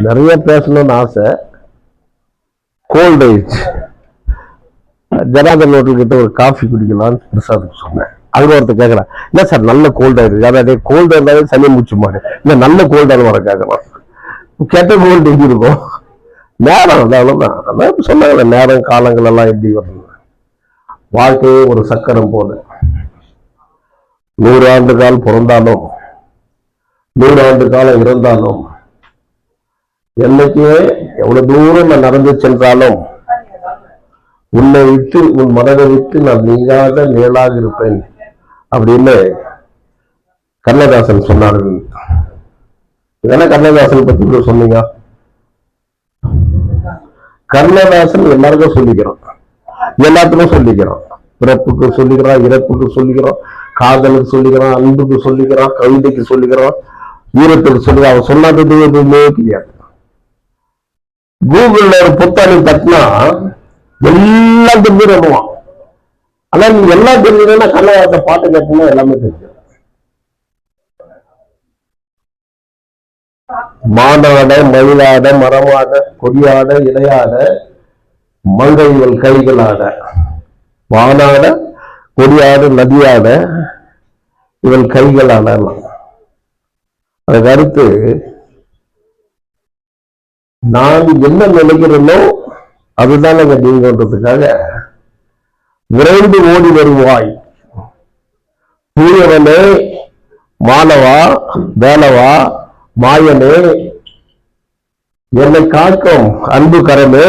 நிறைய பேசணும்னு ஆசை. கோல்ட் ஆயிடுச்சு. ஜனார்தன் ஹோட்டல் கிட்ட ஒரு காஃபி குடிக்கலாம்னு பிரசாத்துக்கு சொன்னேன். அதுல ஒருத்தர் கேட்கலாம், இல்ல சார் நல்ல கோல்டா இருக்கு, அதாவது கோல்டா இருந்தாலே சனி மூச்சு மாடு, இல்ல நல்ல கோல்டான வர கேட்கலாம். கெட்ட கோல்டு எங்க இருக்கும்? நேரம் அவ்வளவுதான். அதான் சொன்னாங்க, நேரம் காலங்கள் எல்லாம் எப்படி வரணும். வாழ்க்கையே ஒரு சக்கரம் போல. 100 ஆண்டு காலம் பிறந்தாலும் 100 ஆண்டு காலம் இருந்தாலும் என்னைக்குமே எவ்வளவு தூரம் நான் நடந்து சென்றாலும் உன்னை விட்டு உன் மனதை விட்டு நான் நீங்காத நிழலாக இருப்பேன் அப்படின்னு கண்ணதாசன் சொன்னார்கள். இதெல்லாம் கண்ணதாசன் பத்தி சொன்னீங்க. கண்ணதாசன் எல்லாருக்கும் சொல்லிக்கிறோம், எல்லாத்துக்கும் சொல்லிக்கிறோம். பிறப்புக்கு சொல்லிக்கிறோம், இறப்புக்கு சொல்லிக்கிறோம், காதலுக்கு சொல்லிக்கிறோம், அன்புக்கு சொல்லிக்கிறோம், கவிதைக்கு சொல்லிக்கிறோம், ஈரத்துக்கு சொல்லிக்கிறோம். அவன் சொல்லாதது எதுவுமே தெரியாது. கூகுள்ல ஒரு புத்தாணி தட்டினா எல்லாம் தெரிஞ்சுருவான். ஆனா நீ எல்லாம் தெரிஞ்சுன்னா கண்ணதாச பாட்டு கேட்டீங்கன்னா எல்லாமே தெரிஞ்சு. மானாட மயிலாட மரமாட கொடியாட இலையாட மங்கைகள் கைகளாட, வானாட கொடியாடு நதியாட இவன் கைகளாட. அதுக்கு அடுத்து நான் என்ன நினைக்கிறேனோ அதுதான் நீங்கன்றதுக்காக விரைந்து ஓடி வருவாய் தூயவனே மாணவா வேலவா மாயனே என்னை காக்கும் அன்பு கரமே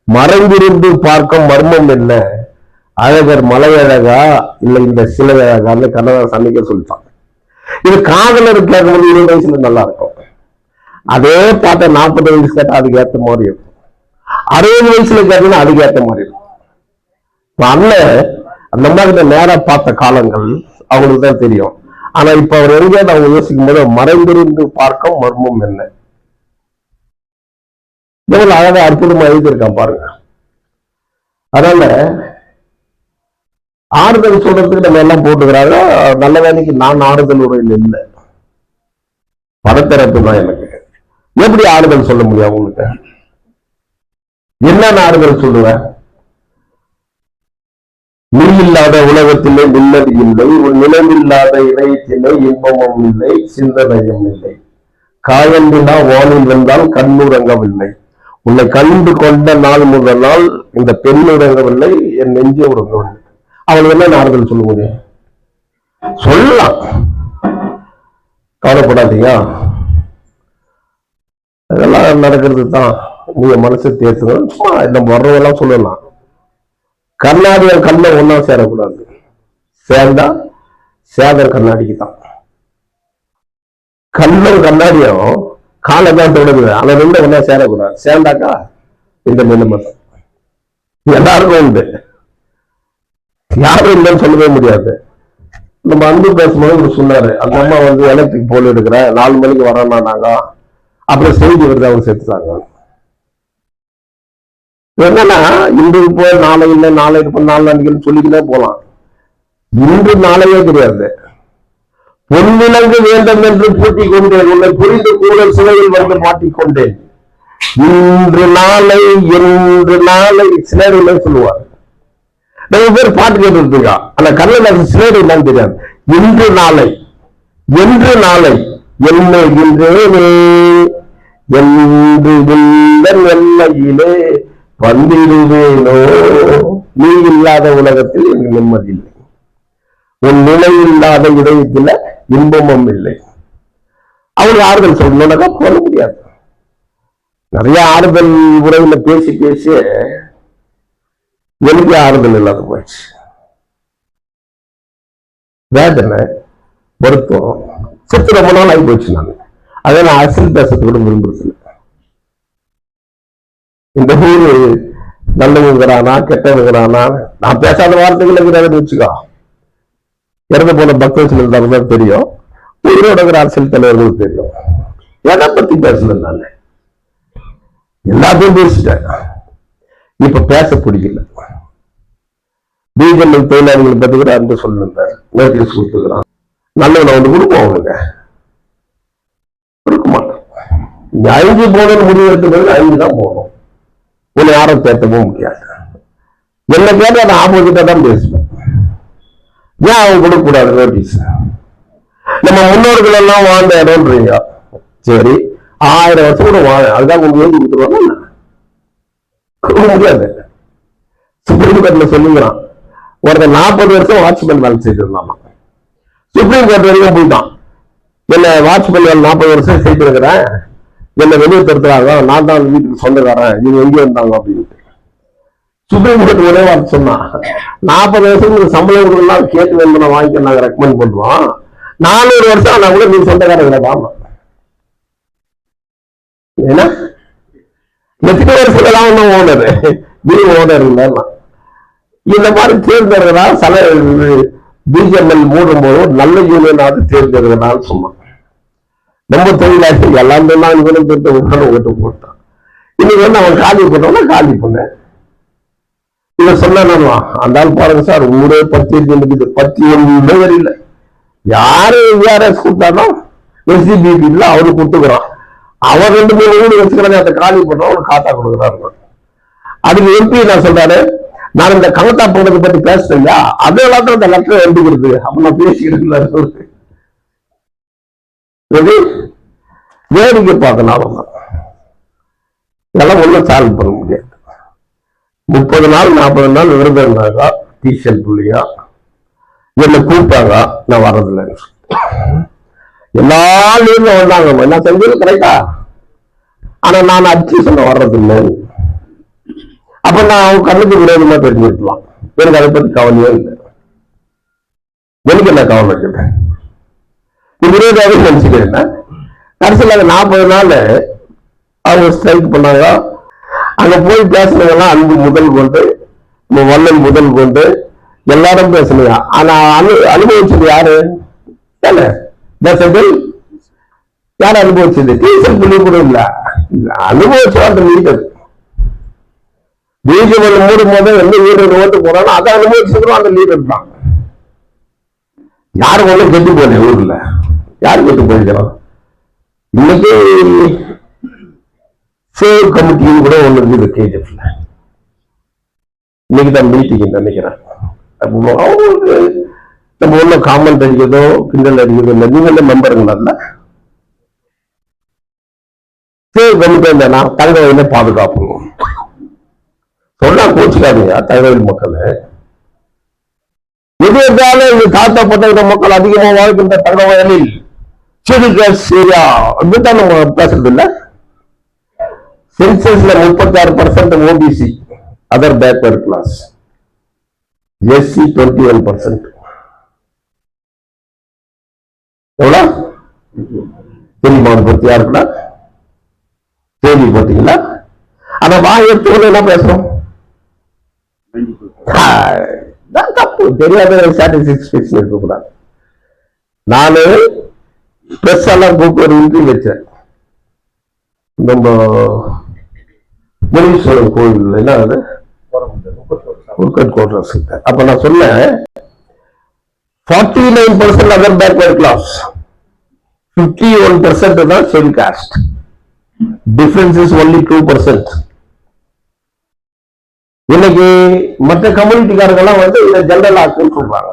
மறைந்திருந்து பார்க்கும் மர்மம் என்ன, அழகர் மலையழகா இல்லை இந்த சிலை அழகான்னு கண்ணதாசன் அன்னைக்கே சொல்லிட்டான். இது காதலர் கேட்கும்போது 20 வயசுல நல்லா இருக்கும். அதே பாட்டை 40 வயசு கேட்டா அதுக்கு ஏற்ற மாதிரி இருக்கும். 60 வயசுல கேட்டீங்கன்னா அதுக்கு ஏற்ற மாதிரி இருக்கும். அண்ணன் அந்த மாதிரி நேரா பார்த்த காலங்கள் அவங்களுக்கு தான் தெரியும். ஆனா இப்ப அவர் எங்கேயாவது அவங்க யோசிக்கும் போது மறைந்திருந்து பார்க்க மர்மம் என்ன, எவ்வளவு அழகா அற்புதமா எழுதியிருக்கான் பாருங்க. அதனால ஆறுதல் சொல்றதுக்கு நம்ம எல்லாம் போட்டுக்கிறாங்க. நல்ல வேலைக்கு நான் ஆறுதல் உரையில் இல்லை, படத்திறப்பு தான். எனக்கு எப்படி ஆறுதல் சொல்ல முடியும்? உங்களுக்கு என்ன ஆறுதல் சொல்லுவேன்? நீ இல்லாத உலகத்திலே நிம்மதி இல்லை, உன் நிலவில்லாத இதயத்திலே இன்பமும் இல்லை, சிந்தனையும் இல்லை. காயம்பினா வானில் வந்தால் கண்ணுறங்கவில்லை, உன்னை கண்டு கொண்ட நாள் முதல் நாள் இந்த பெண் உறங்கவில்லை, என் நெஞ்சே உறங்கவில்லை. அவளுக்கு என்ன ஆறுதல் சொல்ல முடியும்? சொல்லலாம், கவலைப்படாதீங்க, அதெல்லாம் நடக்கிறது தான், நீங்க மனசை தேர்த்துக்கணும். சும்மா இந்த வர்றதெல்லாம் சொல்லலாம். கண்ணாடியும் கண்ணை ஒன்னா சேரக்கூடாது, சேர்ந்தா சேதர் கண்ணாடிக்கு தான். கண்ணும் கண்ணாடியும் காலை தான் தொடருது, ஆனா 2 ஒன்னா சேரக்கூடாது. சேர்ந்தாக்கா இந்த நிலைமை தான் எல்லாருக்கும் உண்டு, யாரும் இல்லைன்னு சொல்லவே முடியாது. நம்ம அன்பு பேசும்போது இவர் சொன்னாரு, அந்த அம்மா எலக்ட்ரிக் போல் எடுக்கிற 4 மணிக்கு வரோம்னா நாங்க, அப்புறம் செய்தி வருது அவங்க செத்துட்டாங்க. என்னன்னா இன்று போய் நாளை இல்லை, நாளை இருப்போம், 4 நாளைக்கு சொல்லிக்கிட்டே போலாம். இன்று நாளையே கிடையாது. பொன்விலங்கு வேண்டும் என்று பூட்டிக் கொண்டேன், உன்னை புரிந்து கூட சிலையில் வந்து மாட்டிக்கொண்டேன். இன்று நாளை என்று நாளை சிலரிலே சொல்லுவார். நிறைய பேர் பாட்டு கேட்டு இருக்கா, ஆனா கண்ணதாசன் சிலர் என்னன்னு தெரியாது. இன்று நாளை என்று நாளை எண்ணுகின்றேனே என்று எல்லையிலே வந்திடுவேனோ, நீ இல்லாத உலகத்தில் எனக்கு நிம்மதி இல்லை, உன் நிலை இல்லாத இதயத்தில் இன்பமும் இல்லை. அவங்களுக்கு ஆறுதல் சொல்லணும்னாக்கா சொல்ல முடியாது. நிறைய ஆறுதல் உறவுல பேசி பேசி எனக்கு ஆறுதல் இல்லாத போயிடுச்சு. வேதனை வருத்தம் செத்து ரொம்ப நாள் ஆகி போச்சு. அதை நான் அரசியல் பேசுறது கூட விரும்புறது. இந்த ஊரு நல்லவங்கிறானா கெட்டவங்கிறானா, நான் பேசாத வார்த்தைகள் இருக்கிறாங்கன்னு வச்சுக்கோ. இறந்து போன பக்தர்கள் இருந்தாலும் தெரியும், உயிரோட அரசியல் தலைவர்களுக்கு தெரியும். எதை பத்தி பேசல, நான் எல்லாத்தையும் பேசிட்டேன். இப்ப பேச பிடிக்கல. பிஜேபி தொழிலாளிகளை பத்தி கூட அன்பு சொல்லிருந்தார், நோட்டீஸ் கொடுத்துக்கிறான். நல்லவனை கொடுப்போம் அவனுங்க. கொடுக்க மாட்டோம். 5 போகணும்னு முடிவு எடுத்து 5 தான் போகணும். உன்னை யாரும் தேர்த்தவும் முடியாது. என்ன கேட்டா நான் ஆப்போசிட்டா தான் பேசுவேன். ஏன் அவங்க கொடுக்க கூடாது நோட்டீஸ்? நம்ம முன்னோர்கள் எல்லாம் வாழ்ந்த இடம்ன்றீங்க, சரி 1000 வருஷம் கூட வாழ, அதுதான் உங்களுக்கு எழுதி கொடுத்துருவாங்க முடியாது. சுப்ரீம் கோர்ட்ல சொல்லுங்கிறான், ஒருத்தர் 40 வருஷம் வாட்ச்மேன் வேலை செய்து இருந்தாமா. சுப்ரீம் கோர்ட் வரைக்கும் போயிட்டான், என்ன வாட்ச்மேன் வேலை 40 வருஷம் செய்திருக்கிறேன், என்ன வெளியே தருத்துறாங்க, நான் தான் வீட்டுக்கு சொந்தக்காரன், நீங்க எங்கே இருந்தாங்க அப்படின்ட்டு. சுப்ரீம் கோர்ட் ஒரே வார்த்தை சொன்னா, 40 வருஷம் சம்பளம் கொடுக்கலாம் கேட்டு வந்து வாங்கிக்க நாங்க ரெக்கமெண்ட் பண்றோம், 400 வருஷம் ஆனா கூட நீங்க சொந்தக்காரங்களை வாங்கலாம். ஏன்னா எத்தனை வருஷம் ஒன்றும் ஓனர் நீ ஓனர் இல்லை. இந்த மாதிரி தேர்ந்தெடுக்கிறா சில பிஜேஎம்எல் மூடும் போது நல்ல யூனியனாவது தேர்ந்தெடுக்கிறான்னு சொன்னான். ரொம்ப தொழிலாளி எல்லாம் இவனும் போட்டு ஓட்டு போட்டான். இன்னைக்கு வந்து அவன் காலி பண்ணோம்னா காலி பண்ண இவன் சொன்னா, அந்த ஆள் பாருங்க சார் ஊரே 10 வரையில யாரு விஆர்எஸ் கூட்டானோ எஸ்டிபிபி இல்ல அவரு கொடுத்துக்கிறான். அவர் 2-3 ஊர் வச்சுக்கிறாங்க, அதை காலி பண்றோம் அவனுக்கு காத்தா கொடுக்குறாரு. அதுக்கு எம்பி நான் சொல்றாரு, நான் இந்த கலத்தா போனதை பத்தி பேசுறேன், அது எல்லாத்தையும் அந்த லெட்டர் எழுதிக்கிறது அப்ப நான் பேசிக்கிறேன். வேடிக்கை பார்க்கணும், இதெல்லாம் ஒன்றும் சால்வ் பண்ண முடியாது. 30 நாள் 40 நாள் விரதம் இருந்தாங்க டீஷர்ட் புள்ளியா என்ன கூப்பிட்டாங்க, நான் வர்றதில்லை. எல்லா லீவ்ல வந்தாங்க, என்ன செஞ்சது கரெக்டா, ஆனா நான் அச்சு சொன்ன வர்றதில்லை. அப்ப நான் அவங்க கண்ணுக்கு விரோதமா தெரிஞ்சுக்கலாம், எனக்கு அதை பத்தி கவலையே இல்லை. எனக்கு என்ன கவலை கேட்டேன், விரோதாவே நினைச்சுக்கிறேன். கடைசியில் 40 நாள் அவங்க ஸ்ட்ரைக் பண்ணாங்க. அங்க போய் பேசுனதெல்லாம் அன்பு முதல் கொண்டு வல்லல் முதல் கொண்டு எல்லாரும் பேசுனீங்க. ஆனா அனுபவிச்சது யாரு? யார் அனுபவிச்சது? டீச்சர் புள்ளி கூட இல்ல, அனுபவிச்சா அந்த லீடர் பிஜேபி மூடும் போது எந்த லீடர் ஓட்டு போறானோ அதை அனுபவிச்சுக்கிறோம், அந்த லீடர் தான். யாரு ஒண்ணு கெட்டு போனேன் ஊர்ல, யாரு கெட்டு போயிருக்கிறோம். இன்னைக்கு சேவ் கமிட்டியும் கூட ஒண்ணு இருக்குது கேஜிஎஃப்ல, இன்னைக்குதான் மீட்டிங் நினைக்கிறேன். அவங்களுக்கு நம்ம ஒன்றும் காமெண்ட் அடிக்கிறதோ கிண்டல் அடிக்கிறதோ இல்லை, நீங்க மெம்பருங்களா சேவ் கமிட்டி இருந்தா தங்கவயில பாதுகாப்பு சொன்னா கோச்சுக்காதீங்க. தகவல் மக்கள் எது இருந்தாலும் இது தாழ்த்தப்பட்ட மக்கள் அதிகமாக வாழ்கின்ற தகவலில் ஏரியா அப்படின்தான் நம்ம பேசுறது இல்லை. சென்சஸ்ல 36% OBC, other backward class, SC 21%. எவ்வளவு தெரியுமா பத்தி யாருக்குன்னா கேள்வி போட்டீங்களா? ஆனா வாயத்தோடு என்ன பேசுறோம், தப்பு தெரியாத ஸ்டாட்டிஸ்டிக்ஸ் இருக்கக்கூடாது. நானு பிரஸ் எல்லாம் கூப்பிட்டு ஒரு இன்ட்ரி வச்சேன் நம்ம முனீஸ்வரன் கோவில், என்ன அது கோட்ரஸ். அப்ப நான் சொன்னேன் 49% அதர் பேக்வர்ட் கிளாஸ், 51% தான் schedule cost, difference is only 2%. இன்னைக்கு மற்ற கம்யூனிட்டிக்காரங்கெல்லாம் வந்து இதை ஜெனரல் ஆக்குன்னு சொல்றாங்க.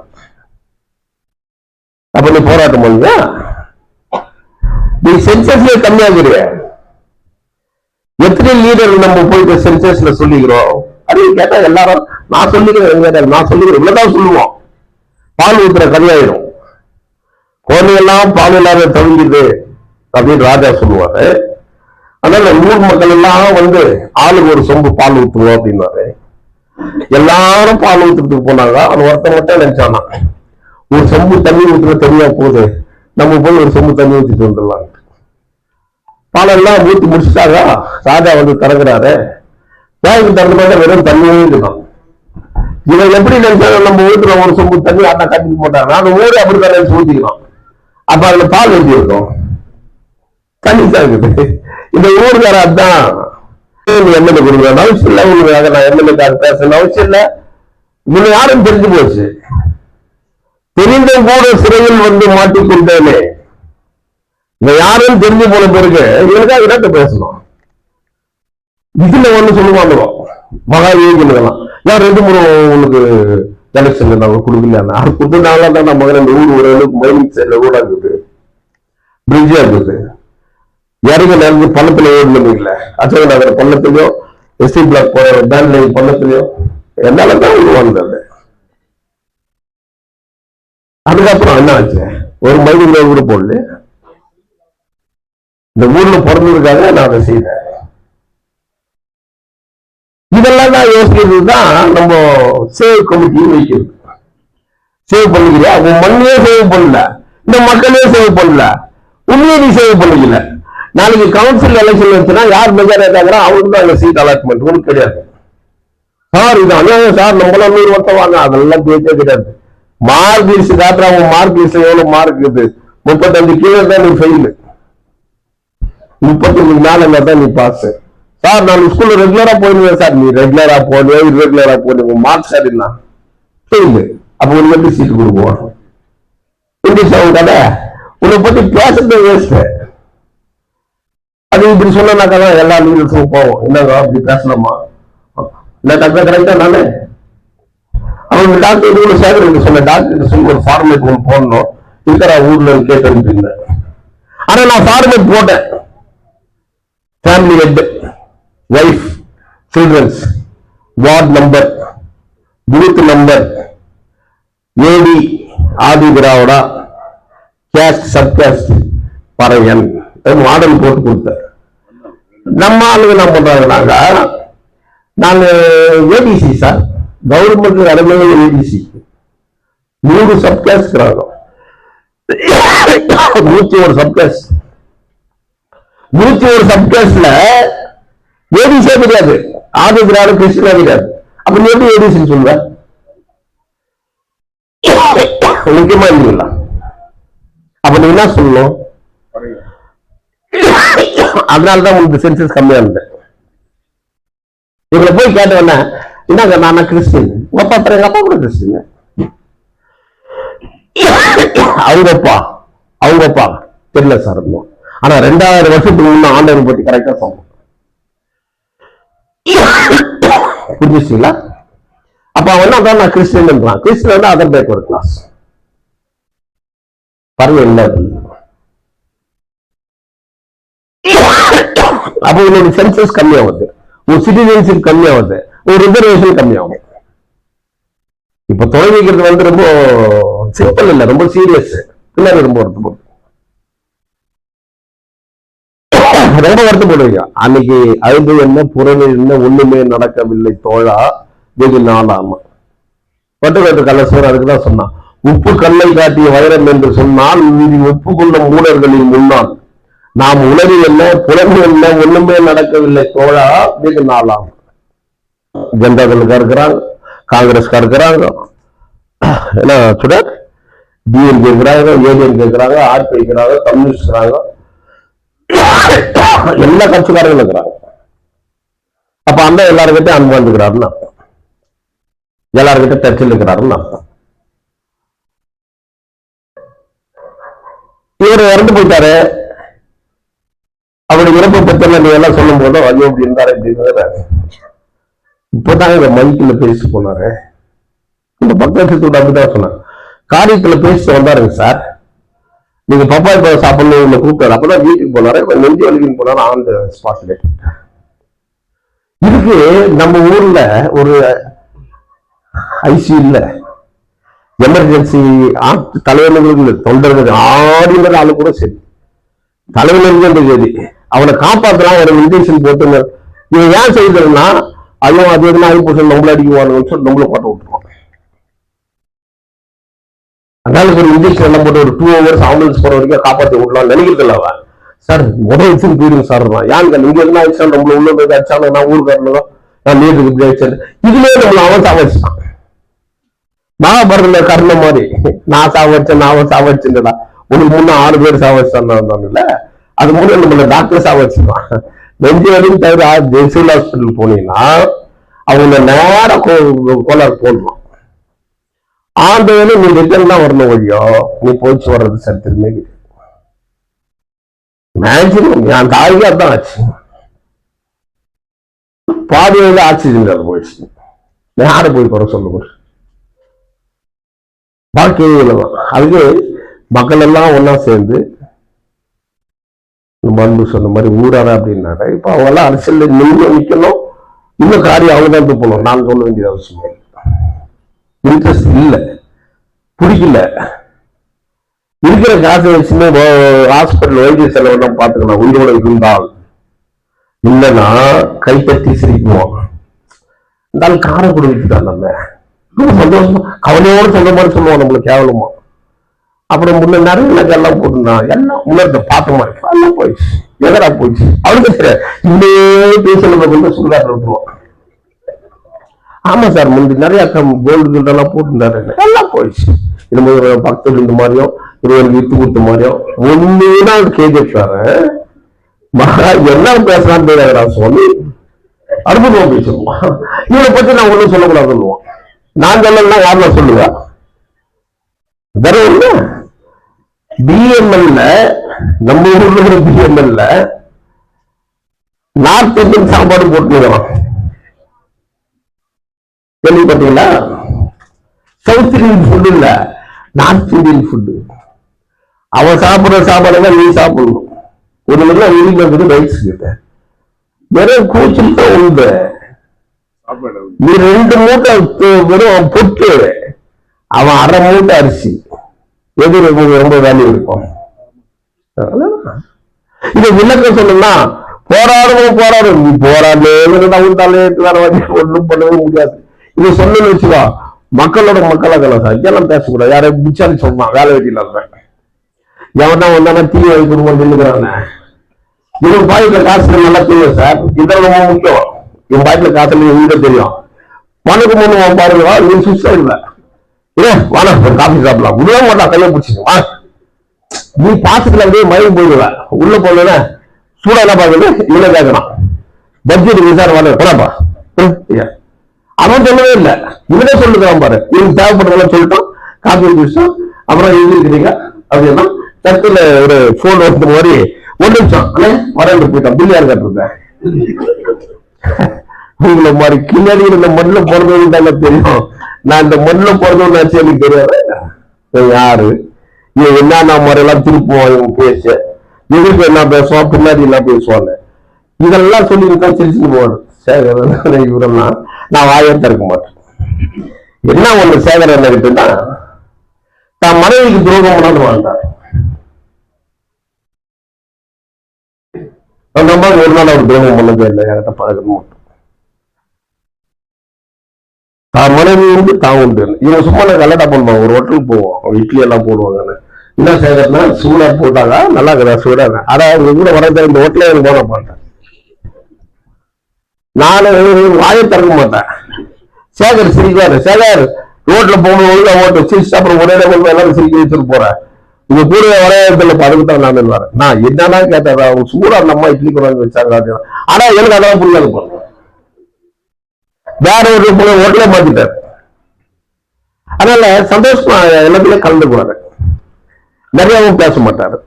அப்ப நீ போராட்டம் பண்ணுங்க, நீ சென்சஸ்ல கம்மியாகிறிய. எத்தனை லீடர் நம்ம போயிட்டு சென்சஸ்ல சொல்லிக்கிறோம் அப்படின்னு கேட்டா எல்லாரும் நான் சொல்லிக்கிறேன், நான் சொல்லிக்கிறேன் இவ்வளவுதான் சொல்லுவோம். பால் ஊத்துற கதையாயிடும், குழந்தைகள்லாம் பால் இல்லாத தவிங்குது அப்படின்னு ராஜா சொல்லுவாரு. அதனால ஊர் மக்கள் எல்லாம் வந்து ஆளுக்கு ஒரு சொம்பு பால் ஊத்துவோம் அப்படின்னாரு. எல்லாரும் பால் ஊத்துறதுக்கு போனாங்க. அது ஒருத்த மட்டும் நினைச்சானா ஒரு சொம்பு தண்ணி ஊத்துற தெரியா போகுது, நம்ம போய் ஒரு சொம்பு தண்ணி ஊத்திட்டு வந்துடலாம். பாலெல்லாம் ஊத்தி முடிச்சுட்டாங்க. ராஜா வந்து திறக்கிறாரு, தேவைக்கு தகுந்த மாதிரி வெறும் தண்ணியே இருக்கணும். இவன் எப்படி நினைச்சாங்க, நம்ம ஊத்துற ஒரு சொம்பு தண்ணி ஆட்டா கட்டிட்டு போட்டாங்க, அந்த ஊரே அப்படித்தான் நினைச்சு ஊத்திக்கலாம். அப்ப அதுல பால் ஊத்தி இருக்கும், தண்ணி தான் இருக்குது. இந்த ஊருக்கார அதான் எம்எல்ஏ கொடுக்கணும் அவசியம் இல்லை, உங்களுக்காக நான் எம்எல்ஏக்காக பேசணும் அவசியம் இல்லை. இவங்க யாரும் தெரிஞ்சு போச்சு. தெரிந்த கூட சிறையில் வந்து மாட்டிக்கொண்டேனே, இந்த யாருன்னு தெரிஞ்சு போன பிறகு இவனுக்கா இடத்தை பேசணும். இதுல ஒண்ணு சொல்லுவாங்க மகா யோகிலாம், யார் 2-3 உனக்கு எலெக்ஷன் நாங்க கொடுக்கல, அது கொடுத்தனால தான் நம்ம இந்த ஊர் ஓரளவுக்கு மைனிங் சைட்ல ரோடா இருக்குது, பிரிட்ஜா இருக்குது, இறங்க நேரத்து பள்ளத்துல ஓடணும் இல்ல, அசோக நகர் பள்ளத்துலயோ எஸ்டி பிளாக் பேண்ட் லைன் பள்ளத்துலயோ என்னாலதான் உருவானது. அதுக்கப்புறம் என்ன ஆச்சு, ஒரு மைனிங் ரோடு கூட போடல. இந்த ஊர்ல பிறந்ததுக்காக நான் அதை செய்தேன். இதெல்லாம் தான் யோசிக்கிறது தான் நம்ம சேவ் கமிட்டியும் வைக்கிறது. சேவ் பண்ணிக்கல, உன் மண்ணையே சேவ் பண்ணல, இந்த மக்களே சேவ் பண்ணல, உண்மையை நீ சேவ் பண்ணிக்கல. நாளைக்கு கவுன்சில் எலெக்ஷன் வச்சுன்னா யார் மெஜாரிட்டி ஆகிறான் அவருக்கு தான் அந்த சீட் அலாட்மெண்ட், உங்களுக்கு கிடையாது. சார் இது அநியாயம் சார், நம்மளாம் 100 வருஷம் வாங்க, அதெல்லாம் பேச்சே கிடையாது. மார்க் லிஸ்ட் காட்டுறாங்க, மார்க் லிஸ்ட் எவ்வளவு மார்க் இருக்குது, 35 கீழே தான் நீ ஃபெயில், 35 மேல தான் நீ பாஸ். சார் நான் ஸ்கூல்ல ரெகுலரா போயிருவேன் சார், நீ ரெகுலரா போனியா இரெகுலரா போனீங்க, மார்க் சரிண்ணா ஃபெயில், அப்ப உனக்கு எப்படி சீட்டு கொடுக்குவோம்? இங்கிலீஷ் அவங்க கடை உன்னை பத்தி பேசுறது வேஸ்ட். அது இப்படி சொன்னாக்கா தான் எல்லா லீடர்ஸும் போவோம், என்னங்க அப்படி பேசலாமா, இல்லாட்டா கரெக்டா நானே அவங்க டாக்டர் இவ்வளவு சேகரிக்க சொன்ன டாக்டர் சொல்லி ஒரு ஃபார்மேட் ஒன்று போடணும் இருக்கிற ஊர்ல கேட்டு இருந்தேன். ஆனா நான் ஃபார்மேட் போட்டேன், family head, wife, childrens, ward number, booth number, A D Adi Dravida, caste subcaste Paraiyan model போட்டு கொடுத்தேன். நம்ம ஆளுங்க என்ன பண்றாங்கன்னாங்க, நாங்க ஏடிசி சார், கவர்மெண்ட் அருமையான ஏடிசி 100 சப்காஸ்ட், 101 சப்காஸ்ட், 101 சப்காஸ்ட்ல ஏடிசியே கிடையாது, ஆதி திராவிட கிறிஸ்டினா கிடையாது. அப்ப நீ எப்படி ஏடிசின்னு சொல்லுவ? முக்கியமா இல்லைங்களா? அப்ப நீ என்ன சொல்லணும்? அதனாலதான் உங்களுக்கு சென்சஸ் கம்மியா இருந்தது. இவங்களை போய் கேட்டவன என்னங்க நான் கிறிஸ்டின், உங்க அப்பா எங்க அப்பா கூட கிறிஸ்டின், அவங்க அப்பா தெரியல சார். ஆனா 2000 வருஷத்துக்கு முன்ன ஆண்டவர் பத்தி கரெக்டா சொல்லுவோம். புரிஞ்சுங்களா? அப்ப அவன் என்ன நான் கிறிஸ்டின், கிறிஸ்டின் வந்து அதர் பேக்வர்ட் கிளாஸ் பாருங்க என்ன. அப்ப உங்களோட சென்சஸ் கம்மியாகுது, உங்க சிட்டிசன்ஷிப் கம்மியாகுது, ஒரு ரிசர்வேஷன் கம்மியாகும். இப்ப தொலை வைக்கிறது வந்து ரொம்ப சிம்பிள் இல்ல, ரொம்ப சீரியஸ், பின்னாடி ரொம்ப வருத்தப்படும், ரொம்ப வருத்தப்படுவீங்க. அன்னைக்கு அழுது என்ன புறவு என்ன ஒண்ணுமே நடக்கவில்லை தோழா, வெகு நாளாமா பட்டுக்கட்டு கலசவர் அதுக்குதான் சொன்னான், உப்பு கல்லை காட்டிய வைரம் என்று சொன்னால் ஒப்புக்கொண்ட மூடர்களின் முன்னால் நாம் உணர்வு என்ன புலம்பு என்ன ஒண்ணுமே நடக்கவில்லை தோழா, வெகு நாளாம். ஜனதாதளுக்கா இருக்கிறாங்க, காங்கிரஸ்கா இருக்கிறாங்க, என்ன சுடர் டிஎம்கே இருக்கிறாங்க, ஏடிஎம்கே இருக்கிறாங்க, ஆர்பி இருக்கிறாங்க, கம்யூனிஸ்ட் இருக்கிறாங்க, எல்லா கட்சிக்காரங்களும் இருக்கிறாங்க. அப்ப அந்த எல்லாருக்கிட்ட அன்பு வந்துக்கிறாருன்னு அர்த்தம், எல்லாருக்கிட்ட டச்சில் இருக்கிறாருன்னு அர்த்தம். இவர் இறந்து போயிட்டாரு, அவருடைய இறப்பை பத்தி நீ எல்லாம் சொல்லும் போதும் ஐயோ இப்படி இருந்தாரு இப்படின்னு இப்பதான் இந்த மைக்கில் பேசி போனாரு. இந்த பக்கத்தோட அப்படிதான் சொன்னாங்க, காரியத்துல பேசிட்டு வந்தாருங்க சார், நீங்க பப்பாய் பழம் சாப்பிடணும் கூப்பிட்டாரு. அப்பதான் வீட்டுக்கு போனாரு, நெஞ்சு வலிக்குன்னு போனாரு, ஆன் த ஸ்பாட்ல. இதுக்கு நம்ம ஊர்ல ஒரு ஐசியூல எமர்ஜென்சி தலைவர்களுக்கு தொண்டர்கள் ஆடினது ஆளு கூட சரி, தலைவர்களுக்கு சரி, அவனை காப்பாற்றலாம் ஒரு இன்ஜெக்ஷன் போட்டு இவன் ஏன் செய்யறதுன்னா ஐயோ அது எதுனா ஐப்போஷன் நம்மள அடிக்குவானுன்னு சொல்லி நம்மள போட்டு விட்டுருவான். அதனால ஒரு இன்ஜெக்ஷன் எல்லாம் போட்டு ஒரு 2 hours ஆம்புலன்ஸ் போற வரைக்கும் காப்பாற்றி விடலாம் நினைக்கிறது இல்ல அவன். சார் முதல் வச்சு போயிடுங்க சார், ஏன் இங்க எதுனா ஆயிடுச்சா நம்மள உள்ள அடிச்சாலும் நான் ஊருக்காரனோ நான் நீட்டுக்கு இப்படி ஆயிடுச்சு இதுலயே நம்மள அவன் சாவடிச்சான். மகாபாரதத்துல கர்ணம் மாதிரி நான் சாவடிச்சேன் நான் சாவடிச்சுடா, உனக்கு முன்ன 6 பேர் சாவடிச்சான்ல, அது மூலம் நம்மள டாக்டர் சாவடிச்சுதான். நெஞ்சு வரையும் தவிர சிவில் ஹாஸ்பிட்டல் போனீங்கன்னா அவங்க நேரம் கோளாறு போடலாம். ஆண்டு நீ ரிட்டர்ன் தான் வரணும், வழியோ நீ போச்சு வர்றது சரித்திரமே. மேக்சிமம் என் தாய்க்கு அதான் ஆச்சு. பாதியில ஆக்சிஜன் அது போயிடுச்சு. யாரை போய் குறை சொல்ல முடியும்? வாழ்க்கையில் அதுக்கு மக்கள் எல்லாம் ஒன்னா சேர்ந்து மண்ணு சொன்ன மாதிரி ஊரார அப்படின்னாரு. இப்ப அவங்கெல்லாம் அரசியல் நிக்கணும், இன்னும் காரியம் அவங்க தான் போகணும். நான் சொல்ல வேண்டியது அவசியம் இல்லை. இன்ட்ரெஸ்ட் இல்லை, பிடிக்கல. இருக்கிற காசை வச்சுன்னு ஹாஸ்பிட்டல் வைத்திய செலவு தான் பார்த்துக்கலாம். உயிரோட இருந்தால் இல்லைன்னா கைப்பற்றி சிரிக்குவோம். இருந்தாலும் காரம் கொடுத்துட்டான். நம்ம சந்தோஷமா கவலையோடு சொல்ற மாதிரி சொல்லுவோம். நம்மளுக்கு கேவலமா. அப்புறம் முன்ன நிறைய எல்லாம் போட்டுருந்தான். எல்லாம் முன்னேற்ற பார்த்த மாதிரி எல்லாம் போயிடுச்சு. எதரா போயிடுச்சு அவனுக்கு தெரியாது. இந்த பேசல சுடுகாட்டில் விட்டுருவோம். ஆமா சார், முந்தி நிறைய கோல்டு கில்ட் எல்லாம் போட்டுருந்தாரு. எல்லாம் போயிடுச்சு. இது பக்தர் இந்த மாதிரியும் இருவர் வித்து கொடுத்த மாதிரியும் ஒண்ணுதான் கேஜிஎஃப் சார் என்ன பேசலான்னு தெரியாது. சொல்லி அற்புதமா பேசிடுவான். இவனை பத்தி நான் ஒண்ணும் சொல்லக்கூடாது சொல்லுவான். நான் சொல்லலாம் யாருன்னா சொல்லுவேன். பிஎம்எல்ல நம்ம ஊர்ல பிஎம்எல்ல நார்த் இந்தியன் சாப்பாடு போட்டுக்கிறான். கேள்விப்பட்டீங்களா? சவுத் இந்தியன் ஃபுட் இல்ல, நார்த் இந்தியன் ஃபுட். அவன் சாப்பிடுற சாப்பாடு நீ சாப்பிடணும். ஒரு நல்ல உரிமை ரைட்ஸ் கிட்ட வெறும் கூச்சல் தான் உண்டு. நீ 2 மூட்டை வெறும் பொட்டு, அவன் 1/2 மூட்டை அரிசி. எது ரொம்ப வேல்யூ இருக்கும்? இதை விளக்கம் சொல்லணும்னா போராடும். நீ போராடலே ஒன்றும் பண்ணவே முடியாது. இதை சொல்லணும்னு வச்சுக்கோ, மக்களோட மக்களாக எல்லாம் பேசக்கூடாது. யாரும் பிச்சாரி சொல்லலாம் வேலை வெட்டியில எவன் தான் வந்தானா தீ வைக்கணும் சொல்லுகிறாங்க. இவன் பாய்க்குள்ள காசு நல்லா தெரியும் சார். இதெல்லாம் ரொம்ப முக்கியம். இவன் பாய்க்குள்ள காசுல எங்க தெரியும். உனக்கு முன்னு பாருங்களா, நீ சுவிட்ச் இல்லை வானா காஃபி சாப்பிடலாம். உள்ள மாட்டா கையை பிடிச்சிங்க. நீ பாசத்துல அப்படியே மழை போயிடுவ. உள்ள போனா சூடா என்ன பாக்குறது இவ்வளவு கேட்கணும். பட்ஜெட் விசாரம் வாங்க போறாப்பா. அவன் சொல்லவே இல்லை, இவனே சொல்லுதான் பாரு. இவனுக்கு தேவைப்படுறதெல்லாம் சொல்லிட்டோம். காஃபி குடிச்சோம். அப்புறம் எங்க இருக்கிறீங்க அப்படின்னா தட்டுல ஒரு போன் எடுத்த மாதிரி 1 நிமிஷம் வரேன் போயிட்டான். பில்லியார் கட்டுறேன். உங்களை மாதிரி கிண்ணடி இந்த மண்ணுல போறதுன்னு தானே தெரியும். நான் இந்த மண்ணுல போறதுன்னு நினைச்சு எனக்கு தெரியாது. யாரு இவன் என்னென்ன முறையெல்லாம் திருப்புவான். இவங்க பேச இவருக்கு என்ன பேசுவான், பின்னாடி என்ன பேசுவாங்க. இதெல்லாம் சொல்லி சிரிச்சுட்டு போவாரு. சேகரன் இவரெல்லாம் நான் வாயை திறக்க மாட்டேன். என்ன ஒண்ணு சேகரன் என்ன கிட்டா தான் மனைவிக்கு துரோகம் பண்ணான்னு வாழ்ந்தார். அந்த மாதிரி ஒரு நாள் அவர் துரோகம் பண்ணதே இல்லை. என்கிட்ட பழக்கம் மட்டும் தான் மனைவி உண்டு தான் உண்டு. இவன் சும்மா கல்லட்டா பண்ணுவாங்க. ஒரு ஹோட்டலுக்கு போவோம், இட்லி எல்லாம் போடுவாங்கன்னு. என்ன சேகர்னா சூடா போட்டாங்க, நல்லா இருக்குதா சூடாங்க. ஆனா அவங்க கூட வர இந்த ஹோட்டலே எனக்கு போட மாட்டேன். நானும் வாயை திறக்க மாட்டேன். சேகர் சிரிக்காரு. சேகர் ரோட்ல போகும்போது ஓட்டு சிரிச்சு அப்புறம் ஒரே எல்லாரும் சிரிக்க வச்சுட்டு போறேன். உங்க கூட வரையறதுல பதுக்குத்தான் நான் வரேன். நான் என்னன்னா கேட்டாரு, அவங்க சூடா நம்ம இட்லி கொண்டாந்து வச்சாங்க. ஆனா எனக்கு அதான் புரியாது போறேன். வேற ஒரு ஹோட்டலே மாத்திட்டாரு. அதனால சந்தோஷமா எல்லாத்துலயும் கலந்துக்குவாரு. நிறையவும் பேச மாட்டாரு.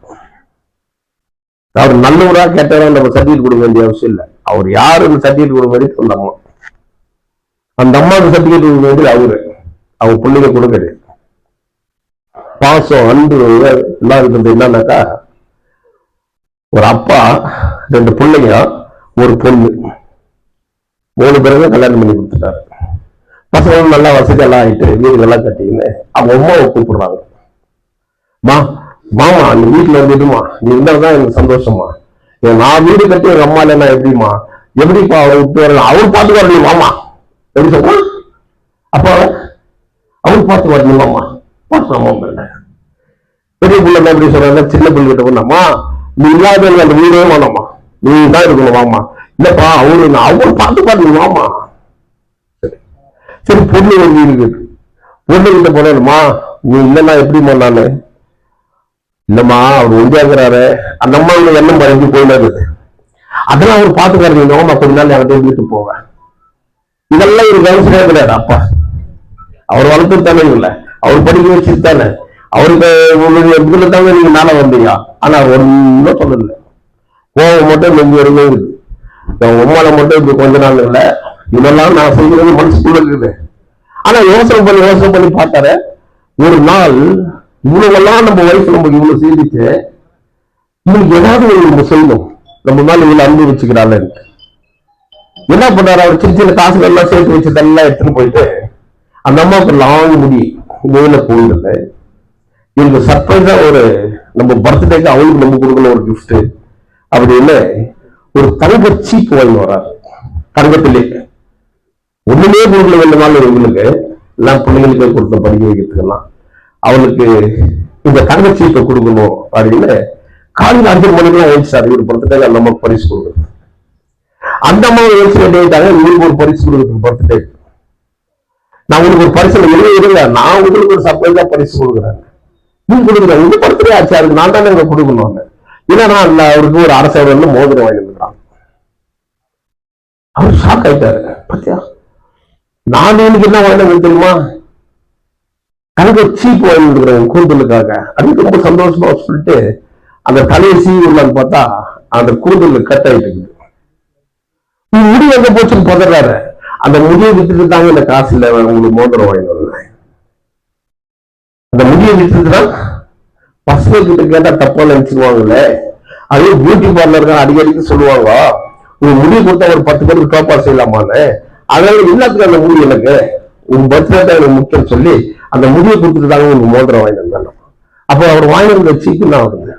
அவர் நல்லவரா கேட்டவரா நம்ம சர்டிஃபிகேட் கொடுக்க வேண்டிய அவசியம் இல்லை. அவர் யாருக்கு சர்டிஃபிகேட் கொடுக்க வேண்டியது அந்த அம்மா. அந்த அம்மாவுக்கு சர்டிஃபிகேட் கொடுக்க வேண்டியது அவரு. அவங்க பிள்ளைங்க கொடுக்குது. பாசம் அன்பு எல்லாம் இருக்கிறது என்னன்னாக்கா, ஒரு அப்பா 2 பிள்ளைங்க ஒரு பொண்ணு 3 பேருமே கல்யாணம் பண்ணி கொடுத்துட்டாரு. பசங்க நல்லா வசதி எல்லாம் ஆயிட்டு வீடுகள்லாம் கட்டிக்கின்னு அவங்க அம்மாவை கூப்பிடுறாங்க. மாமா நீ வீட்டுல வந்துடுமா, நீ இருந்தால்தான் எனக்கு சந்தோஷமா. நான் வீடு கட்டி எங்க அம்மா இல்லைன்னா எப்படிமா, எப்படிப்பா அவளை விட்டு வரலாம், அவள் பார்த்து வரணும் மாமா எப்படி சொல்லுவா. அப்ப அவள் பார்த்து வரணும் மாமா பார்த்து மாமா. பெரிய பிள்ளை எப்படி சொல்றாங்க, சின்ன பிள்ளை கிட்ட போனாமா நீ இல்லாத அந்த வீடே வேணாமா, நீ தான் இருக்கணும் மாமா. இல்லப்பா அவரு அவள் பார்த்து பாருங்க மாமா. சரி பொண்ணு ஒரு வீடு இருக்கு. பொண்ணு கிட்ட போனேன்மா நீ இல்லைன்னா எப்படிமா நானு. இல்லம்மா அவர் ஒண்டியாக்குறாரு, அந்த அம்மா எண்ணம் பறந்து போயிடாது. அதெல்லாம் அவர் பாத்துக்காரு மாமா, கொஞ்ச நாள் என்கிட்ட வீட்டுக்கு போவேன். இதெல்லாம் ஒரு கவனிச்சதே கிடையாது. அப்பா அவர் வளர்த்து தானே இல்லை, அவர் படிக்க வச்சுட்டு தானே அவருக்கு இதுல தாங்க நீங்க மேல வந்தீங்க. ஆனா அவர் ஒன்னும் சொல்லல. கோவம் மட்டும் நெஞ்சு வரைக்கும் இருக்குது. உம்மால மட்டும் இப்படி கொஞ்ச நாள் இல்லை, இதெல்லாம் நான் செய்யறது மனசுக்குள்ள இருக்குது. ஆனா யோசனை பண்ணி பார்த்தாரு, ஒரு நாள் இவ்வளவெல்லாம் நம்ம வயசு நமக்கு இவ்வளவு செய்திச்சு, இவனுக்கு ஏதாவது நம்ம செய்யணும், நம்ம மேல இவ்வளவு அன்பு வச்சுக்கிறாள். என்ன பண்றாரு, அவர் சின்ன சின்ன காசுகள் எல்லாம் சேர்த்து வச்சதெல்லாம் எடுத்துன்னு போயிட்டு அந்த அம்மாவுக்கு லாங் முடி வேலை போயிடல, இவங்க சர்ப்ரைஸா ஒரு நம்ம பர்த்டேக்கு அவளுக்கு நம்ம கொடுக்கணும் ஒரு கிஃப்ட் அப்படின்னு ஒரு தங்க சீப் வாங்கி வர்றாரு. தங்கத்திலே ஒண்ணுமே கொடுக்கல, வேண்டுமாலும் இவங்களுக்கு எல்லாம் பிள்ளைங்களுக்கு கொடுத்த படிக்க வைக்கிறதுக்கெல்லாம் அவளுக்கு இந்த தங்க சீப்பை கொடுக்கணும் அப்படின்னு காலையில் 5 மணிக்கெல்லாம் எழுச்சாரு. இவர் பர்த்டேக்கு அந்த அம்மாவுக்கு பரிசு கொடுக்குறது. அந்த அம்மாவை எழுச்சி வேண்டியதாங்க, இவருக்கு ஒரு பரிசு கொடுக்குறது பர்த்டே. நான் உங்களுக்கு ஒரு பரிசு இருங்க, நான் உங்களுக்கு ஒரு சர்ப்ரைஸா பரிசு கொடுக்குறேன், நீங்க கொடுக்குறேன், உங்க பர்த்டே ஆச்சு, அதுக்கு நான் தானே இங்க கொடுக்கணும். ஏன்னா அவருக்கு ஒரு அரசு மோதிரம் வாங்கிருக்கிறான். அவர் ஷாக் ஆயிட்டாரு. பத்தியா, நான் எனக்கு என்ன வாங்கினது தெரியுமா, தங்க சீப் வாங்கிருக்கிறேன் கூந்தலுக்காக. அதுக்கு ரொம்ப சந்தோஷமா சொல்லிட்டு அந்த தலையை சீவி உள்ளான்னு பார்த்தா அந்த கூந்தல் கட் ஆயிட்டு இருக்குது. முடி எங்க போச்சுன்னு பதறாரு. அந்த முடியை விட்டுட்டு தாங்க இந்த காசு இல்ல உங்களுக்கு மோதிரம் வாங்கி வருவேன். அந்த முடியை விட்டுட்டுதான் பசங்க கிட்ட கேட்டா தப்பா நினைச்சிருவாங்கல்ல. அதே பியூட்டி பார்லருக்கு அடிக்கடிக்கு சொல்லுவாங்க, உங்க முடியை கொடுத்தா ஒரு 10 பேருக்கு டோப்பா செய்யலாமான்னு. அதனால எல்லாத்துக்கும் அந்த முடி எனக்கு உங்க பர்த்டே தான் எனக்கு முக்கியம் சொல்லி அந்த முடியை கொடுத்துட்டு தாங்க உங்களுக்கு மோதிரம் வாங்கி வந்தாங்க. அப்போ அவர் வாங்கியிருந்த சீக்கு தான் வருது.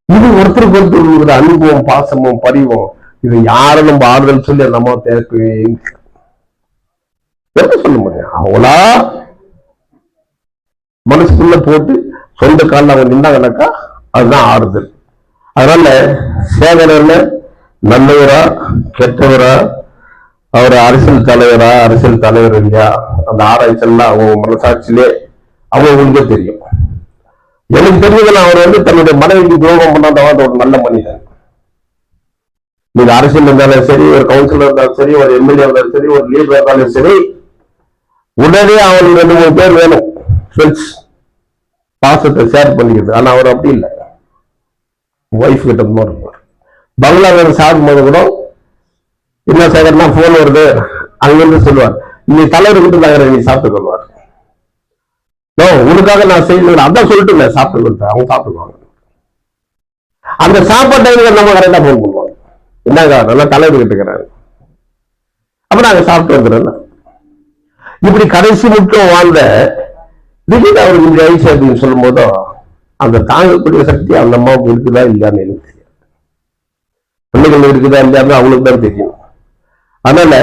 இது ஒருத்தருக்கு ஒருத்தர் அனுபவம், பாசமும், பரிவும். இது யாரும் நம்ம ஆறுதல் சொல்லி அந்த அம்மா தேவையே என்ன சொல்ல முடியும். அவளா மனசுக்குள்ள போட்டு சொந்த காலில் அவங்க நின்றாங்கனாக்கா அதுதான் ஆறுதல். அதனால சேகரன் நல்லவரா கெட்டவரா, அவர் அரசியல் தலைவர் இல்லையா, அந்த ஆராய்ச்சியெல்லாம் அவங்க மனசாட்சியிலே அவங்களுக்கே தெரியும். எனக்கு தெரிஞ்சதுல அவர் தன்னுடைய மனைவிக்கு துரோகம் பண்ணாத ஒரு நல்ல மனிதன். நீங்க அரசியல் இருந்தாலும் சரி, ஒரு கவுன்சிலர் இருந்தாலும் சரி, ஒரு எம்எல்ஏ இருந்தாலும் சரி, ஒரு லீடர் இருந்தாலும் சரி, உடனே அவனுக்கு 2-3 பேர் வேணும் ஃப்ரெண்ட்ஸ், பாசத்தை ஷேர் பண்ணிக்கிறது. ஆனா அவர் அப்படி இல்லை, ஒய்ஃப் கிட்ட இருப்பார். பங்களாதேஷ சாப்பிடும் போது கூட என்ன சேகர்னா போன் வருது, அங்கிருந்து சொல்லுவார், நீ தலைவர் கிட்ட தாங்க நீ சாப்பிட்டு கொள்வார். உனக்காக நான் செய்யணும், அதான் சொல்லிட்டு இல்லை, சாப்பிட்டு கொடுத்தேன், அவங்க சாப்பிடுவாங்க. அந்த சாப்பாட்டை நம்ம கரெக்டா போன் பண்ணுவாங்க, என்னங்க நல்லா தலைவர் கிட்டுக்கிறாரு, அப்ப நாங்க சாப்பிட்டு வந்துடுறோம். இப்படி கடைசி முக்கியம் வாழ்ந்த திடீர்னு அவருக்கு இந்த ஐசி அப்படின்னு சொல்லும் போதும் அந்த தாங்கக்கூடிய சக்தி அந்த அம்மாவுக்கு இருக்குதா இல்லையான்னு எனக்கு தெரியும். பிள்ளைகள் இருக்குதா இல்லையான்னு அவங்களுக்கு தான் தெரியும். அதனால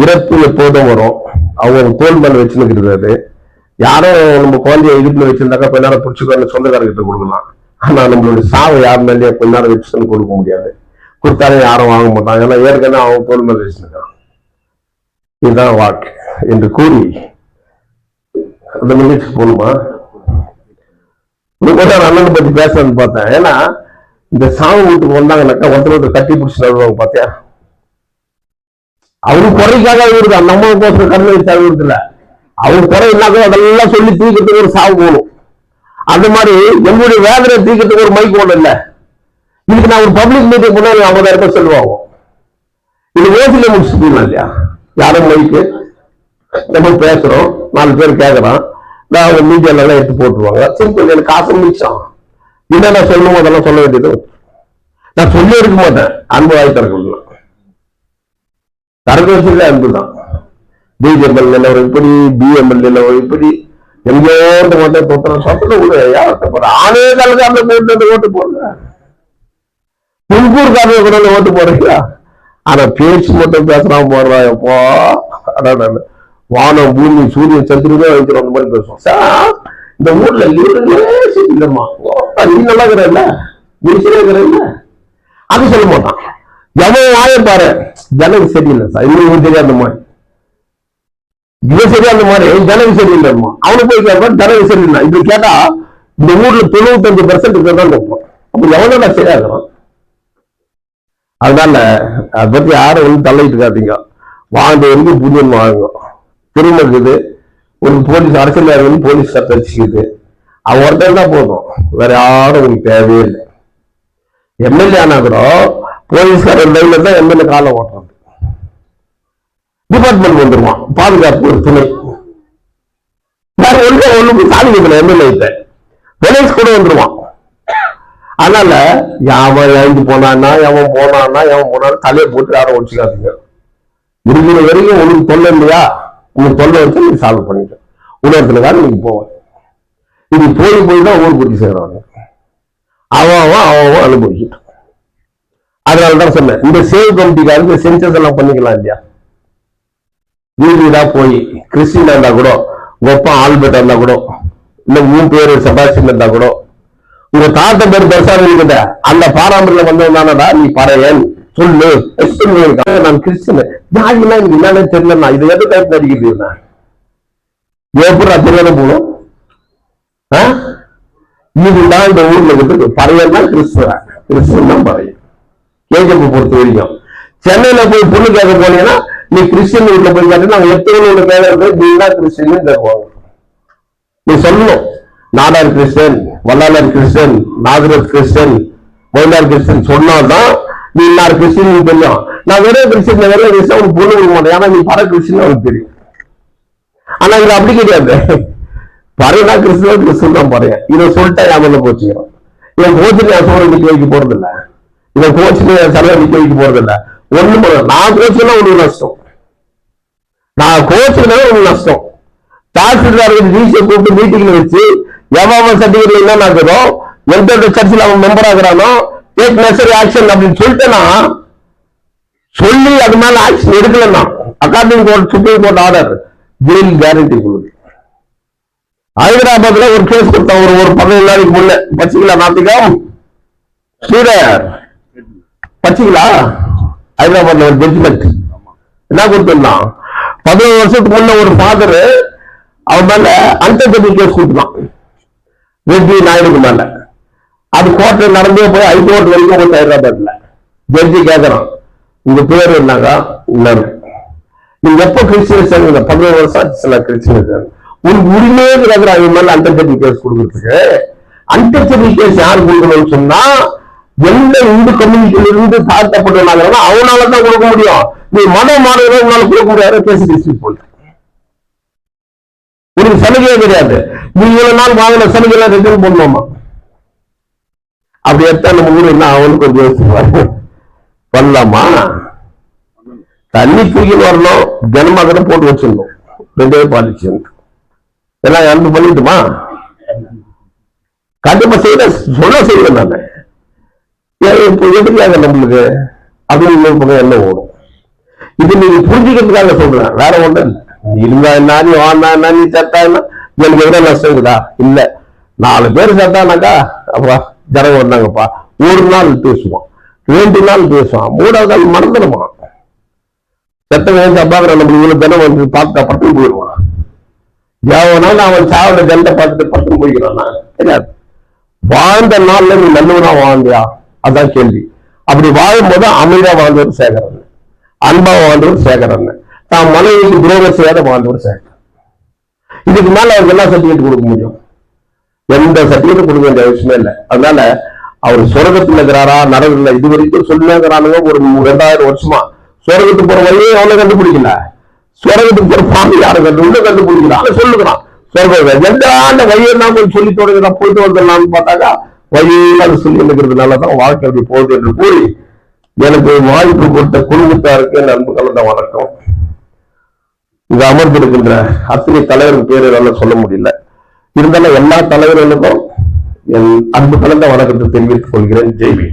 இறப்பு எப்போதும் வரும், அவங்க தோல் மேல வச்சுருக்கிறது. யாரும் நம்ம குழந்தைய இடுப்புல வச்சிருந்தாக்கா கொஞ்ச நேரம் பிடிச்சிக்கோன்னு சொந்தக்காரர்கிட்ட கொடுக்கலாம். ஆனா நம்மளுடைய சாவை யார் மேலேயே கொஞ்ச நேரம் வச்சுன்னு கொடுக்க முடியாது, கொடுத்தாலும் யாரும் வாங்க மாட்டாங்க. ஏன்னா ஏற்கனவே அவங்க தோல் மேல வச்சுருக்கான். இதுதான் வாழ்க்கை என்று கூறி அந்த நிகழ்ச்சி போகணுமா, அண்ணனை பத்தி பேசணும்னு பார்த்தேன். ஏன்னா இந்த சாவு வீட்டுக்கு வந்தாங்கன்னாக்கா ஒருத்தர் கட்டி பிடிச்சி நடுவாங்க. பார்த்தியா, அவரு குறைக்காக இருக்கு, அந்த அம்மாவுக்கு கருணை தவிர்த்துல அவங்க குறை இல்லாத அதெல்லாம் சொல்லி தீக்கிறதுக்கு ஒரு சாவு போகணும். அந்த மாதிரி என்னுடைய வேதனை தீக்கிறதுக்கு ஒரு மைக் ஒண்ணு இல்லை. இதுக்கு நான் ஒரு பப்ளிக் மீட்டிங் முன்னாடி 50,000 ரூபாய் செல்வாங்க. இது ஓசில முடிச்சுட்டு இல்லையா, யாரும் மைக்கு நம்ம பேசுறோம், 4 பேர் கேட்கறான், நான் அவங்க மீடியால எல்லாம் எடுத்து போட்டுருவாங்க. சிம்பிள், எனக்கு காசு மிச்சம். என்னென்ன சொல்லணும் அதெல்லாம் சொல்ல வேண்டியது. நான் சொல்லி இருக்க மாட்டேன், அன்பு வாய் திறக்கலாம். தரக்க வச்சதுல அன்பு தான். பிஜேபி நிலவரம் இப்படி, பிஎம்எல் நிலவரம் இப்படி, எங்கேயோட்டு மட்டும் தொத்தன சொத்துல கூட யார்கிட்ட போற ஆனே காலத்து அந்த ஓட்டு போடுற, திருப்பூர்காரங்க கூட ஓட்டு போடுறீங்களா? ஆனா பேச்சு மட்டும் பேசுறான் போடுறா. எப்போ வானம் பூமி சூரியன் சந்திரனே வைக்கிறோம் அந்த மாதிரி பேசுவோம். சார் இந்த ஊர்ல லீடர்களே இல்லம்மா, நீ நல்லா இருக்கிற, நீ சரியா இருக்கிற, அது சொல்ல மாட்டான். எவன் வாய பாரு, ஜனகு சரியில்லை சார், இன்னும் தெரியாது அந்த மாதிரி, இது சரியா அந்த மாதிரி ஜனகு சரியில்லைம்மா. அவனு போய் கேட்பான் ஜனகு சரியில்லை. இப்படி கேட்டா இந்த ஊர்ல 95% தான் கேட்பான். அப்ப எவனோட சரியா இருக்கிறான். அதனால அதை பத்தி யாரும் தள்ளிட்டு இருக்காதீங்க. வாழ்ந்த வரைக்கும் புண்ணியம் வாங்க. திரும்ப இருக்குது ஒரு போலீஸ் அரசியல் போலீஸ் சட்டம் வச்சுக்குது, அவன் ஒருத்தர் தான் போதும், வேற யாரும் உங்களுக்கு தேவையே இல்லை. எம்எல்ஏ ஆனா கூட போலீஸ்காரர் டைம்ல தான் எம்எல்ஏ காலை ஓட்டுறது. டிபார்ட்மெண்ட் வந்துருவான், பாதுகாப்பு ஒரு துணை, வேற ஒண்ணு சாதிக்கல. எம்எல்ஏ போலீஸ் கூட வந்துருவான். அதனால எவன் எழுந்து போனான்னா எவன் போனான்னு தலையை போட்டு யாரும் ஒழிச்சுக்காதீங்க. இருக்கிற வரைக்கும் உனக்கு தொல்லை இல்லையா, உனக்கு தொல்லை வச்சு நீ சால்வ் பண்ணிக்க. உணர்த்துக்காக நீங்க போவேன். இது போய் தான் ஊர் பத்தி செய்யறாங்க. அவன் அனுபவிக்கிட்டான். அதனாலதான் சொன்னேன், இந்த சேவ் கமிட்டிக்காரங்க சென்சஸ் எல்லாம் பண்ணிக்கலாம் இல்லையா. வீடா போய் கிறிஸ்டின் இருந்தா கூட, ஒப்பா ஆல்பர்ட் இருந்தா கூட, இல்ல உன் பேரு செபாஸ்டின் இருந்தா கூட, உங்க தாத்த பேர் பெருசாக இருக்குது, அந்த பாரம்பரியம் வந்ததுனானடா நீ பறையன் சொல்லு. நான் கிறிஸ்டின் ஜாதிலாம் எனக்கு என்னன்னு தெரியலண்ணா, இது எது டைப் நடிக்கிறது எப்படி தெரியாத போகணும். இதுதான் இந்த ஊர்ல இருக்கு. பறையன் தான் கிறிஸ்துவன், கிறிஸ்துவன் தான் பறையன். கேஜப்பை பொறுத்த வரைக்கும் சென்னையில போய் பொண்ணு கேட்க போனீங்கன்னா நீ கிறிஸ்டின் வீட்டுல போய் கேட்டீங்கன்னா எத்தனை பேர இருக்கு, நீ தான் கிறிஸ்டின் கேட்குவாங்க. நீ சொல்லணும், Nadar Christian, Vellalar Christian, Nagarath Christian, Moilar Christian சொன்னாதான் நீ இன்னார் கிறிஸ்டின் தெரியும். நான் வெறும் கிறிஸ்டின் உனக்கு பொண்ணு கொடுக்க மாட்டேன், ஏன்னா நீ பர கிறிஸ்டின் அவனுக்கு தெரியும். ஆனா இது அப்படி கிடையாது. பறையனா கிறிஸ்துவன் தான் பறையன். இதை சொல்லிட்டா யாமல போச்சுக்கிறோம். இவன் கோச்சில் என் சோழ நிக்க வைக்க போறது இல்லை, இவன் கோச்சில் சலவை நிக்க வைக்க போறது இல்லை. ஒண்ணும் பண்ண, நான் கோச்சுனா உனக்கு நஷ்டம், நான் கோச்சுனா உனக்கு நஷ்டம். தாசில்தாருக்கு டிசியை கூப்பிட்டு மீட்டிங்ல வச்சு எவன் சர்டிபிகேட் என்ன நடக்குதோ, எந்த சர்ச்சில் அவன் மெம்பர் ஆகுறானோ டேக் நெசரி ஆக்ஷன் அப்படின்னு சொல்லிட்டேன்னா, சொல்லி அது மேல ஆக்ஷன் எடுக்கலன்னா according court supreme court order jail guarantee கொடுக்குது. ஹைதராபாத்ல ஒரு கேஸ் கொடுத்தா ஒரு 15 நாளைக்கு முன்ன, பச்சிங்களா நாத்திகம் ஸ்ரீதர் பச்சிங்களா, ஹைதராபாத்ல ஒரு ஜட்ஜ்மெண்ட் என்ன கொடுத்திருந்தான், 11 வருஷத்துக்கு முன்ன ஒரு ஃபாதர் அவன் மேல அன்டச்சபிள் கேஸ் கொடுத்தான் ரெட்டி நாயுடுக்கு மேல. அது கோர்ட்ல நடந்தே போய் ஹைகோர்ட் வரைக்கும் போய் ஹைதராபாத்ல ஜட்ஜி கேட்கறான், உங்க பேர் என்னங்க, நீங்க எப்ப கிறிஸ்டியன் சேர்ந்தீங்க, 15 வருஷம் சில கிறிஸ்டியன் உனக்கு உரிமையே இருக்கிற அவங்க மேல அன்டச்சபிள் கேஸ் கொடுக்கறதுக்கு. அன்டச்சபிள் கேஸ் யாரு கொடுக்கணும்னு சொன்னா, எந்த இந்து கம்யூனிட்டியில இருந்து தாழ்த்தப்பட்டவனாக அவனாலதான் கொடுக்க முடியும். நீ மதம் மாணவர்கள் உன்னால கொடுக்க முடியாத கேஸ் டிஸ்ட்ரிக்ட் போல உனக்கு சலுகையே கிடையாது. நீ இவ்வளவு நாள் வாங்கின சலுகை ரிட்டர்ன் பண்ணணுமா, அப்படி எடுத்தா நம்ம ஊர் என்ன அவனுக்கு கொஞ்சம் யோசிச்சுவாங்க. பண்ணலாமா, தண்ணி தூக்கி வரணும், ஜனமாக போட்டு வச்சிருந்தோம், 2 பாலிச்சு எல்லாம் அன்பு பண்ணிட்டுமா, கண்டிப்பா செய்ய சொல்ல செய்வேன் நானு. இப்போ எதுக்காக நம்மளுக்கு அப்படின்னு என்ன ஓடும். இது நீங்க புரிஞ்சுக்கிறதுக்காக சொல்றேன், வேற ஒண்ணு இல்லை. இருந்தா என்ன, நீ வாண்டா என்ன, நீ சட்டா என்ன, எனக்கு எவ்வளவு நஷ்டம் இருக்குதா இல்ல. 4 பேர் சட்டானாக்கா அப்பா ஜனம் வந்தாங்கப்பா, ஒரு நாள் பேசுவான், 2 நாள் பேசுவான், 3வது நாள் மறந்துடுமா. செத்த வேண்டிய அப்பாக்கிற நம்மளுக்கு இவ்வளவு தினம் வந்து பார்த்து பட்டு போயிடுவான். எவனாலும் அவன் சாவோட ஜெண்டை பார்த்துட்டு பட்டு போய்க்கிறானா தெரியாது. வாழ்ந்த நாள்ல நீ நல்லவனா வாழ்ந்தியா, அதான் கேள்வி. அப்படி வாழும்போது அமைதியா வாழ்ந்தவர் சேகரன், அன்பா வாழ்ந்தவர் சேகரன், தான் மனைவிக்கு துரோகம் செய்யாத வாழ்ந்தவர் சேகரன். இதுக்கு மேல அவருக்கு என்ன சர்டிபிகேட் கொடுக்க முடியும், எந்த சர்டிபிகேட் கொடுக்க வேண்டிய அவசியமே இல்லை. அதனால அவர் சொர்க்கத்துல இருக்கிறாரா நரகத்துல இது வரைக்கும் சொல்லுங்கிறானுங்க. ஒரு 2000 வருஷமா சொர்க்கத்துக்கு போற வழியே எவ்வளவு கண்டுபிடிக்கல, சொர்க்கத்துக்கு போற பாம்பு யாரும் கண்டுபிடிக்கிறான் சொல்லுகிறான். சொர்க்கம் எந்த வழியை கொஞ்சம் சொல்லி தொடங்குறா, போயிட்டு வந்துடலாம்னு பார்த்தாக்கா வழியாக சொல்லி இருக்கிறதுனாலதான் வாழ்க்கை அப்படி போகுது என்று கூறி எனக்கு வாய்ப்பு கொடுத்த குடும்பத்தாருக்கு அன்பு கலந்த வணக்கம். இங்க அமர்ந்திருக்கின்ற அத்தனை தலைவருக்கு பேரு என்னால சொல்ல முடியல, இருந்தாலும் எல்லா தலைவர்களுக்கும் என் அன்பு கலந்த வணக்கத்தை தெரிவித்துக் கொள்கிறேன். ஜெய்வி.